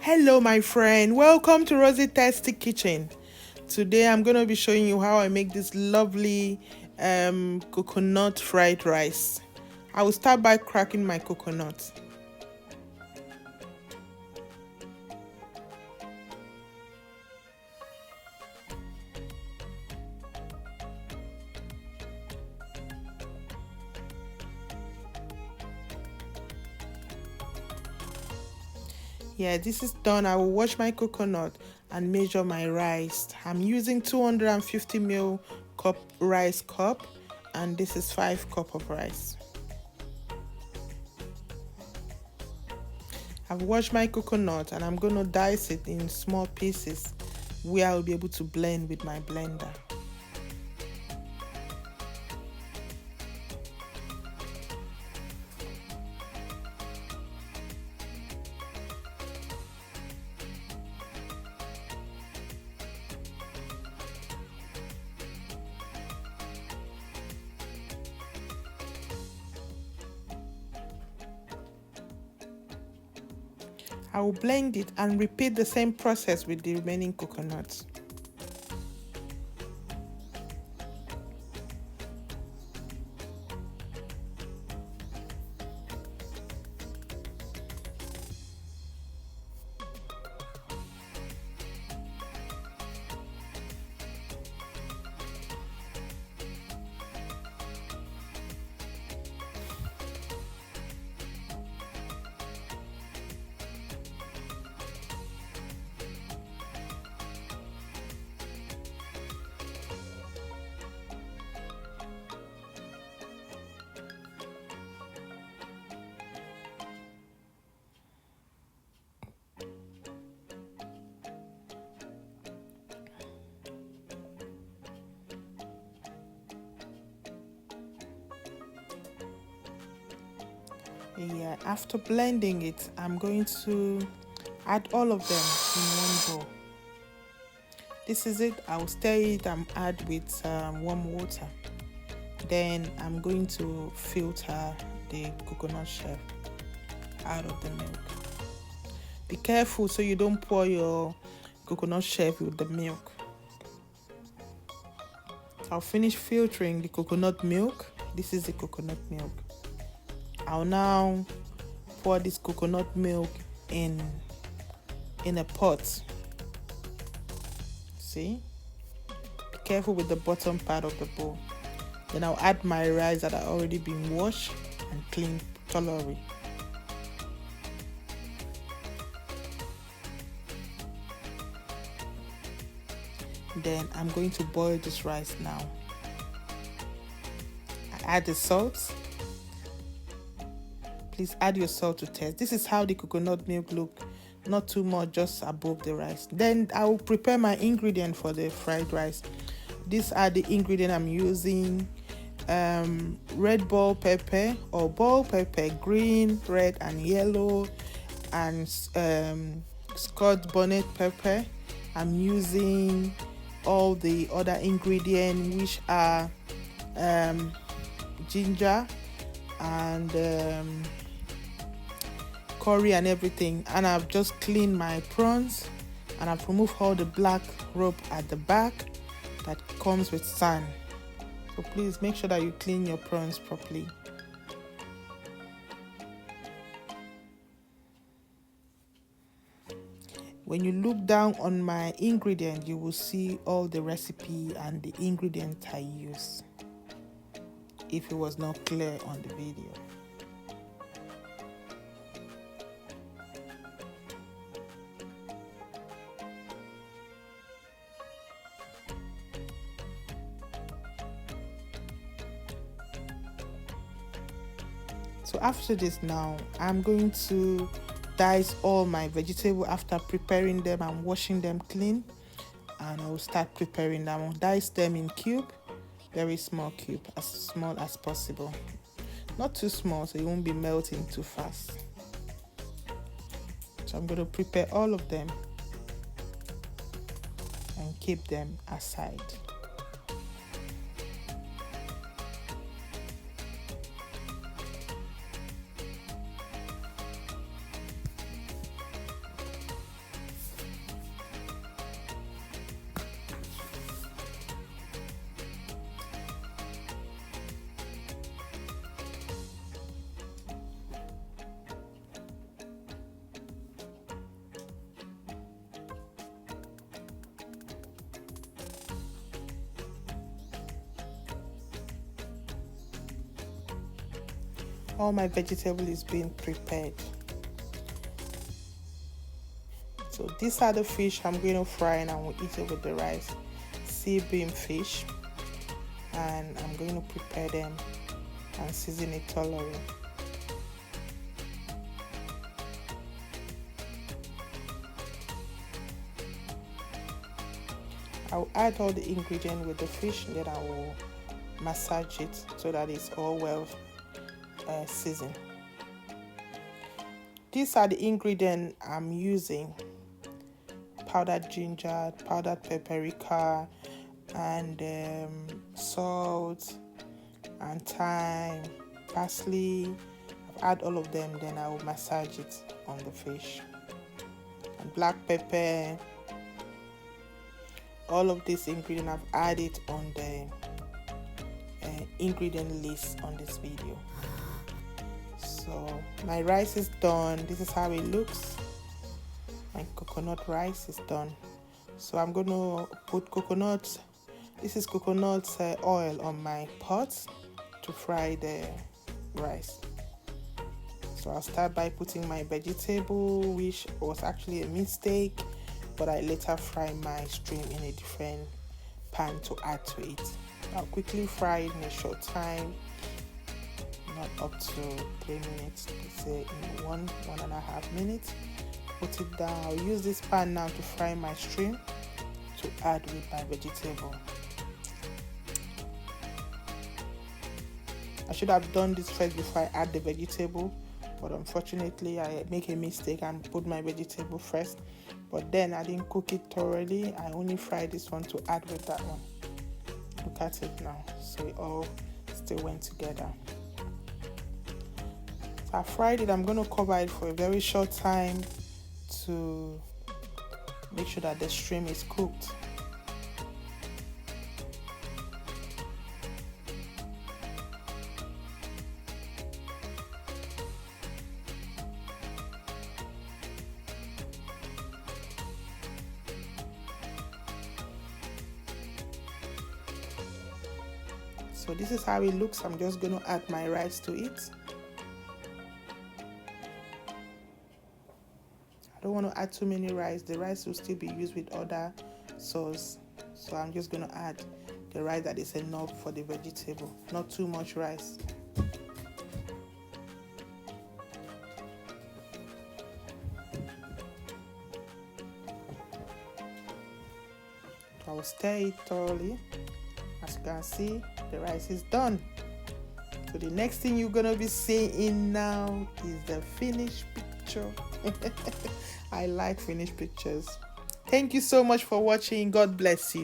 Hello my friend, welcome to Rosie Tasty Kitchen. Today I'm going to be showing you how I make this lovely coconut fried rice. I will start by cracking my coconut. Yeah, this is done. I will wash my coconut and measure my rice. I'm using 250 ml cup rice cup, and this is 5 cup of rice. I've washed my coconut and I'm going to dice it in small pieces where I'll be able to blend with my blender. I will blend it and repeat the same process with the remaining coconuts. Yeah, after blending it, I'm going to add all of them in one bowl. This is it. I'll stir it and add with warm water. Then I'm going to filter the coconut shell out of the milk. Be careful so you don't pour your coconut shell with the milk. I'll finish filtering the coconut milk. This is the coconut milk. I'll now pour this coconut milk in a pot. See? Be careful with the bottom part of the bowl. Then I'll add my rice that have already been washed and cleaned thoroughly. Then I'm going to boil this rice now. I add the salt. Please add your salt to taste. This is how the coconut milk look. Not too much, just above the rice. Then I will prepare my ingredient for the fried rice. These are the ingredients I'm using. Red bell pepper or bell pepper, green, red and yellow, and Scotch bonnet pepper. I'm using all the other ingredients, which are ginger and curry and everything. And I've just cleaned my prawns and I've removed all the black rope at the back that comes with sand. So please make sure that you clean your prawns properly. When you look down on my ingredient, you will see all the recipe and the ingredients I use, if it was not clear on the video. So after this now, I'm going to dice all my vegetable after preparing them and washing them clean, and I will start preparing them. I'll dice them in cube, very small cube, as small as possible. Not too small so it won't be melting too fast. So I'm going to prepare all of them and keep them aside. All my vegetable is being prepared. So these are the fish I'm going to fry and I will eat it with the rice. Sea bean fish, and I'm going to prepare them and season it thoroughly. I'll add all the ingredients with the fish, and then I will massage it so that it's all well seasoned. These are the ingredients I'm using: powdered ginger, powdered paprika, and salt and thyme, parsley. I've added all of them, then I will massage it on the fish. And black pepper. All of these ingredients I've added on the ingredient list on this video. So my rice is done. This is how it looks. My coconut rice is done. So I'm going to put coconut, this is coconut oil on my pot to fry the rice. So I'll start by putting my vegetable, which was actually a mistake, but I later fry my shrimp in a different pan to add to it. I'll quickly fry it in a short time, not up to 3 minutes, let's say in 1.5 minutes. Put it down. I'll use this pan now to fry my shrimp to add with my vegetable. I should have done this first before I add the vegetable, but unfortunately I make a mistake and put my vegetable first, but then I didn't cook it thoroughly. I only fried this one to add with that one. Look at it now, so it all still went together. So I fried it. I'm going to cover it for a very short time to make sure that the shrimp is cooked. So this is how it looks. I'm just going to add my rice to it. I don't want to add too many rice. The rice will still be used with other sauce. So I'm just going to add the rice that is enough for the vegetable, not too much rice. I will stir it thoroughly. As you can see, the rice is done. So the next thing you're gonna be seeing now is the finished picture. I like finished pictures. Thank you so much for watching. God bless you.